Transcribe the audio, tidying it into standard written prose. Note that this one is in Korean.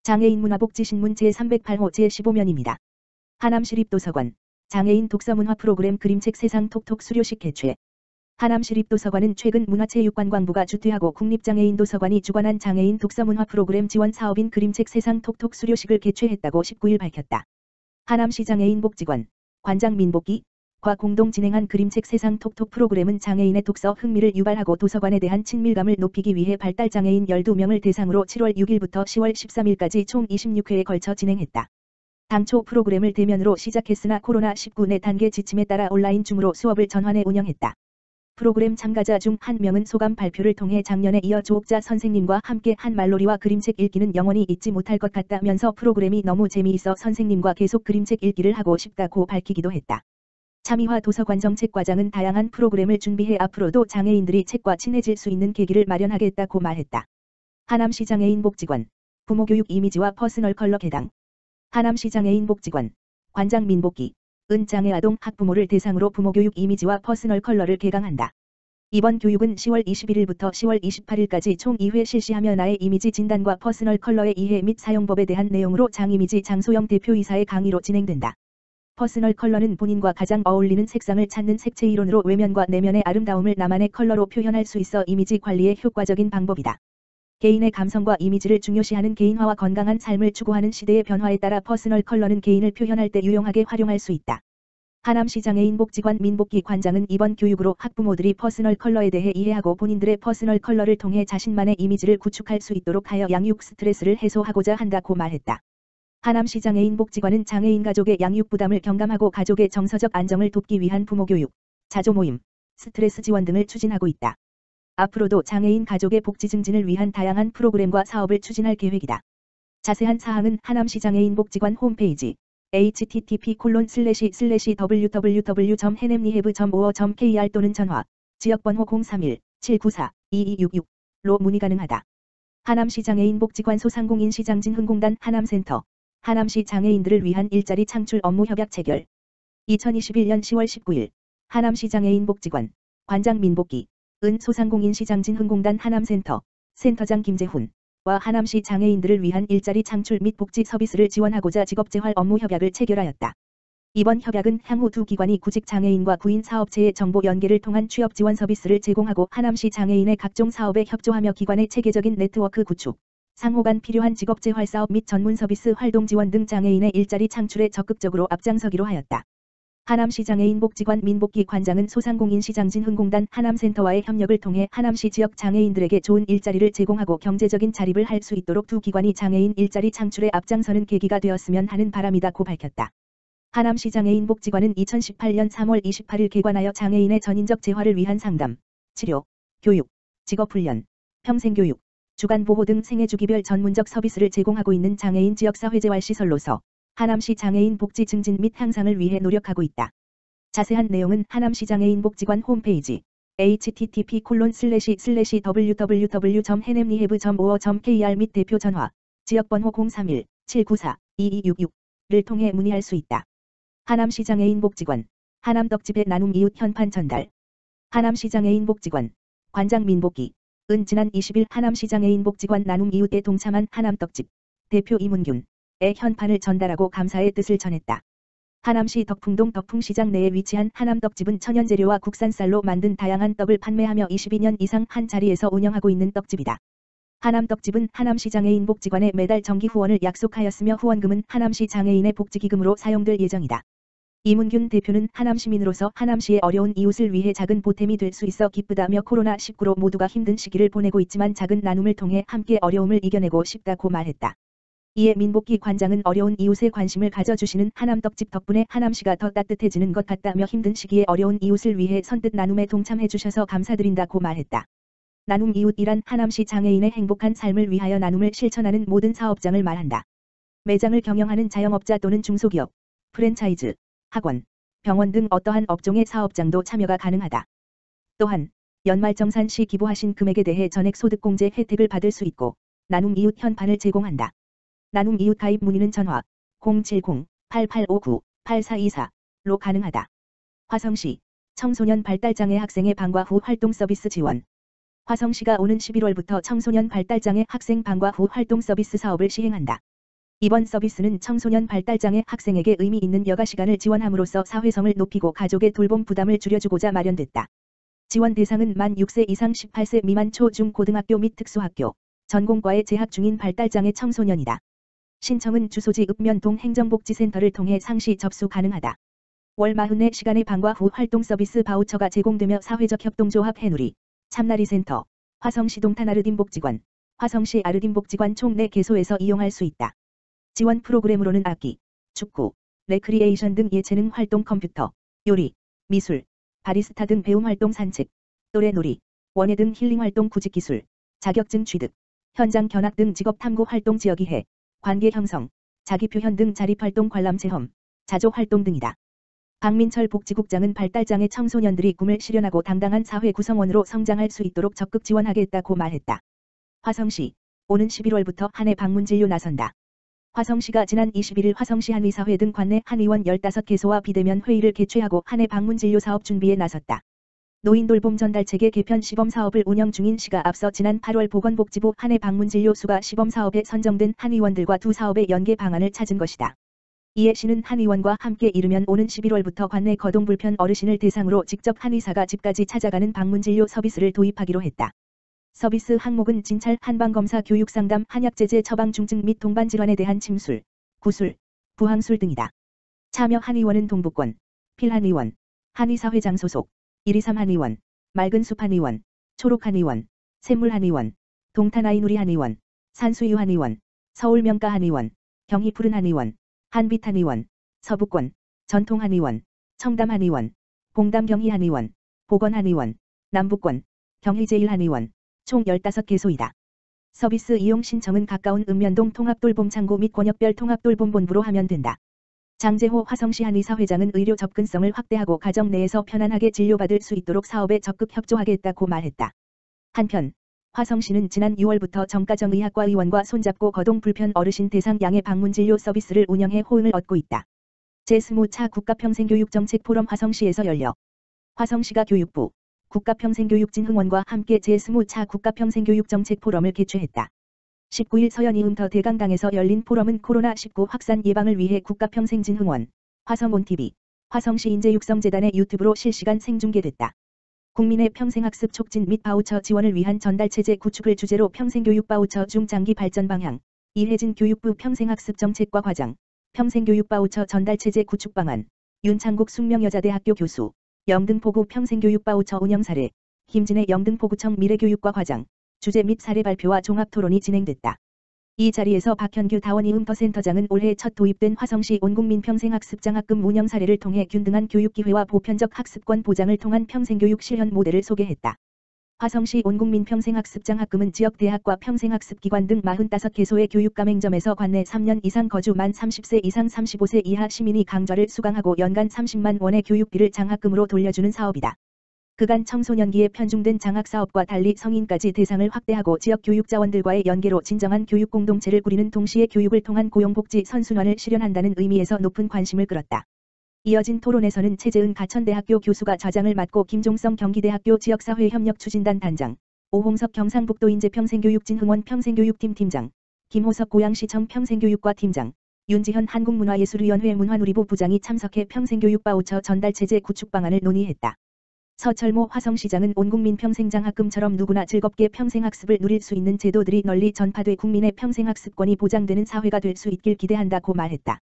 장애인 문화복지신문 제308호 제15면입니다. 하남시립도서관 장애인 독서문화 프로그램 그림책 세상 톡톡 수료식 개최. 하남시립도서관은 최근 문화체육관광부가 주최하고 국립장애인 도서관이 주관한 장애인 독서문화 프로그램 지원 사업인 그림책 세상 톡톡 수료식을 개최했다고 19일 밝혔다. 하남시 장애인복지관 관장 민복기 과 공동 진행한 그림책 세상 톡톡 프로그램은 장애인의 독서 흥미를 유발하고 도서관에 대한 친밀감을 높이기 위해 발달장애인 12명을 대상으로 7월 6일부터 10월 13일까지 총 26회에 걸쳐 진행했다. 당초 프로그램을 대면으로 시작했으나 코로나19 내 단계 지침에 따라 온라인 중으로 수업을 전환해 운영했다. 프로그램 참가자 중 한 명은 소감 발표를 통해 작년에 이어 조옥자 선생님과 함께 한 말놀이와 그림책 읽기는 영원히 잊지 못할 것 같다면서 프로그램이 너무 재미있어 선생님과 계속 그림책 읽기를 하고 싶다고 밝히기도 했다. 차미화 도서관정책과장은 다양한 프로그램을 준비해 앞으로도 장애인들이 책과 친해질 수 있는 계기를 마련하겠다고 말했다. 하남시 장애인복지관 부모교육 이미지와 퍼스널 컬러 개당. 하남시 장애인복지관 관장 민복기 은 장애아동 학부모를 대상으로 부모교육 이미지와 퍼스널 컬러를 개강한다. 이번 교육은 10월 21일부터 10월 28일까지 총 2회 실시하며 나의 이미지 진단과 퍼스널 컬러의 이해 및 사용법에 대한 내용으로 장이미지 장소영 대표이사의 강의로 진행된다. 퍼스널 컬러는 본인과 가장 어울리는 색상을 찾는 색채 이론으로 외면과 내면의 아름다움을 나만의 컬러로 표현할 수 있어 이미지 관리에 효과적인 방법이다. 개인의 감성과 이미지를 중요시하는 개인화와 건강한 삶을 추구하는 시대의 변화에 따라 퍼스널 컬러는 개인을 표현할 때 유용하게 활용할 수 있다. 하남시 장애인복지관 민복기 관장은 이번 교육으로 학부모들이 퍼스널 컬러에 대해 이해하고 본인들의 퍼스널 컬러를 통해 자신만의 이미지를 구축할 수 있도록 하여 양육 스트레스를 해소하고자 한다고 말했다. 하남시 장애인복지관은 장애인 가족의 양육 부담을 경감하고 가족의 정서적 안정을 돕기 위한 부모교육, 자조모임, 스트레스 지원 등을 추진하고 있다. 앞으로도 장애인 가족의 복지 증진을 위한 다양한 프로그램과 사업을 추진할 계획이다. 자세한 사항은 하남시 장애인복지관 홈페이지 http://www.henemrehab.or.kr 또는 전화, 지역번호 031-794-2266로 문의 가능하다. 하남시 장애인복지관 소상공인 시장진흥공단 하남센터 하남시 장애인들을 위한 일자리 창출 업무 협약 체결. 2021년 10월 19일 하남시 장애인복지관 관장 민복기 은 소상공인 시장진흥공단 하남센터 센터장 김재훈 와 하남시 장애인들을 위한 일자리 창출 및 복지 서비스를 지원하고자 직업재활 업무 협약을 체결하였다. 이번 협약은 향후 두 기관이 구직 장애인과 구인 사업체의 정보 연계를 통한 취업 지원 서비스를 제공하고 하남시 장애인의 각종 사업에 협조하며 기관의 체계적인 네트워크 구축, 상호 간 필요한 직업재활 사업 및 전문 서비스 활동 지원 등 장애인의 일자리 창출에 적극적으로 앞장서기로 하였다. 하남시 장애인복지관 민복기 관장은 소상공인 시장진흥공단 하남센터와의 협력을 통해 하남시 지역 장애인들에게 좋은 일자리를 제공하고 경제적인 자립을 할 수 있도록 두 기관이 장애인 일자리 창출에 앞장서는 계기가 되었으면 하는 바람이다고 밝혔다. 하남시 장애인복지관은 2018년 3월 28일 개관하여 장애인의 전인적 재활을 위한 상담, 치료, 교육, 직업훈련, 평생교육, 주간보호 등 생애주기별 전문적 서비스를 제공하고 있는 장애인 지역사회재활시설로서 하남시 장애인 복지 증진 및 향상을 위해 노력하고 있다. 자세한 내용은 하남시 장애인복지관 홈페이지 http://www.henemrehab.or.kr 및 대표 전화, 지역번호 031-794-2266를 통해 문의할 수 있다. 하남시 장애인복지관 하남떡집의 나눔 이웃 현판 전달. 하남시 장애인복지관 관장 민복기 은 지난 20일 하남시 장애인복지관 나눔 이웃에 동참한 하남떡집 대표 이문균 의 현판을 전달하고 감사의 뜻을 전했다. 하남시 덕풍동 덕풍시장 내에 위치한 하남떡집은 천연재료와 국산쌀로 만든 다양한 떡을 판매하며 22년 이상 한 자리에서 운영하고 있는 떡집이다. 하남떡집은 하남시 장애인복지관에 매달 정기 후원을 약속하였으며 후원금은 하남시 장애인의 복지기금으로 사용될 예정이다. 이문균 대표는 하남시민으로서 하남시의 어려운 이웃을 위해 작은 보탬이 될 수 있어 기쁘다며 코로나19로 모두가 힘든 시기를 보내고 있지만 작은 나눔을 통해 함께 어려움을 이겨내고 싶다고 말했다. 이에 민복기 관장은 어려운 이웃에 관심을 가져주시는 하남떡집 덕분에 하남시가 더 따뜻해지는 것 같다며 힘든 시기에 어려운 이웃을 위해 선뜻 나눔에 동참해주셔서 감사드린다고 말했다. 나눔 이웃이란 하남시 장애인의 행복한 삶을 위하여 나눔을 실천하는 모든 사업장을 말한다. 매장을 경영하는 자영업자 또는 중소기업, 프랜차이즈, 학원, 병원 등 어떠한 업종의 사업장도 참여가 가능하다. 또한 연말정산 시 기부하신 금액에 대해 전액소득공제 혜택을 받을 수 있고 나눔 이웃 현판을 제공한다. 나눔 이웃 가입 문의는 전화 070-8859-8424로 가능하다. 화성시 청소년 발달장애 학생의 방과 후 활동 서비스 지원. 화성시가 오는 11월부터 청소년 발달장애 학생 방과 후 활동 서비스 사업을 시행한다. 이번 서비스는 청소년 발달장애 학생에게 의미 있는 여가 시간을 지원함으로써 사회성을 높이고 가족의 돌봄 부담을 줄여주고자 마련됐다. 지원 대상은 만 6세 이상 18세 미만 초, 중, 고등학교 및 특수학교, 전공과에 재학 중인 발달장애 청소년이다. 신청은 주소지 읍면동 행정복지센터를 통해 상시 접수 가능하다. 월 44시간의 방과 후 활동 서비스 바우처가 제공되며 사회적 협동조합 해누리, 참나리센터, 화성시 동탄아르딘복지관, 화성시 아르딘복지관 총 4개소에서 이용할 수 있다. 지원 프로그램으로는 악기, 축구, 레크리에이션 등 예체능 활동, 컴퓨터, 요리, 미술, 바리스타 등 배움 활동, 산책, 또래놀이, 원예 등 힐링 활동, 구직기술, 자격증 취득, 현장 견학 등 직업 탐구 활동, 지역이해, 관계 형성, 자기표현 등 자립활동, 관람체험, 자조활동 등이다. 박민철 복지국장은 발달장애 청소년들이 꿈을 실현하고 당당한 사회 구성원으로 성장할 수 있도록 적극 지원하겠다고 말했다. 화성시, 오는 11월부터 한 해 방문진료 나선다. 화성시가 지난 21일 화성시 한의사회 등 관내 한의원 15개소와 비대면 회의를 개최하고 한 해 방문진료 사업 준비에 나섰다. 노인돌봄 전달체계 개편 시범사업을 운영 중인 시가 앞서 지난 8월 보건복지부 한 해 방문진료 수가 시범사업에 선정된 한의원들과 두 사업의 연계 방안을 찾은 것이다. 이에 시는 한의원과 함께 이르면 오는 11월부터 관내 거동불편 어르신을 대상으로 직접 한의사가 집까지 찾아가는 방문진료 서비스를 도입하기로 했다. 서비스 항목은 진찰, 한방검사, 교육상담, 한약제제 처방, 중증 및 동반질환에 대한 침술, 구술, 부항술 등이다. 참여 한의원은 동북권, 필한의원, 한의사회장 소속, 123 한의원, 맑은숲 한의원, 초록 한의원, 샘물 한의원, 동탄아이누리 한의원, 산수유 한의원, 서울명가 한의원, 경희 푸른 한의원, 한빛 한의원, 서북권, 전통 한의원, 청담 한의원, 봉담 경희 한의원, 보건 한의원, 남북권, 경희 제1한의원, 총 15개소이다. 서비스 이용 신청은 가까운 읍면동 통합돌봄창구 및 권역별 통합돌봄본부로 하면 된다. 장재호 화성시 한의사회장은 의료 접근성을 확대하고 가정 내에서 편안하게 진료받을 수 있도록 사업에 적극 협조하겠다고 말했다. 한편 화성시는 지난 6월부터 정가정의학과 의원과 손잡고 거동불편 어르신 대상 양의 방문진료 서비스를 운영해 호응을 얻고 있다. 제20차 국가평생교육정책 포럼 화성시에서 열려 화성시가 교육부, 국가평생교육진흥원과 함께 제20차 국가평생교육정책 포럼을 개최했다. 19일 서현이음터 대강당에서 열린 포럼은 코로나19 확산 예방을 위해 국가평생진흥원, 화성온TV, 화성시 인재육성재단의 유튜브로 실시간 생중계됐다. 국민의 평생학습 촉진 및 바우처 지원을 위한 전달체제 구축을 주제로 평생교육 바우처 중장기 발전 방향, 이혜진 교육부 평생학습정책과 과장, 평생교육 바우처 전달체제 구축 방안, 윤창국 숙명여자대학교 교수, 영등포구 평생교육 바우처 운영 사례, 김진애 영등포구청 미래교육과 과장, 주제 및 사례 발표와 종합토론이 진행됐다. 이 자리에서 박현규 다원이음터센터장은 올해 첫 도입된 화성시 온국민 평생학습장학금 운영 사례를 통해 균등한 교육기회와 보편적 학습권 보장을 통한 평생교육 실현 모델을 소개했다. 화성시 온국민 평생학습장학금은 지역 대학과 평생학습기관 등 45개소의 교육가맹점에서 관내 3년 이상 거주 만 30세 이상 35세 이하 시민이 강좌를 수강하고 연간 30만 원의 교육비를 장학금으로 돌려주는 사업이다. 그간 청소년기에 편중된 장학사업과 달리 성인까지 대상을 확대하고 지역 교육자원들과의 연계로 진정한 교육 공동체를 꾸리는 동시에 교육을 통한 고용복지 선순환을 실현한다는 의미에서 높은 관심을 끌었다. 이어진 토론에서는 최재은 가천대학교 교수가 좌장을 맡고 김종성 경기대학교 지역사회협력추진단 단장, 오홍석 경상북도 인재평생교육진흥원 평생교육팀 팀장, 김호석 고양시청 평생교육과 팀장, 윤지현 한국문화예술위원회 문화누리부 부장이 참석해 평생교육 바우처 전달체제 구축 방안을 논의했다. 서철모 화성시장은 온국민 평생장학금처럼 누구나 즐겁게 평생학습을 누릴 수 있는 제도들이 널리 전파돼 국민의 평생학습권이 보장되는 사회가 될 수 있길 기대한다고 말했다.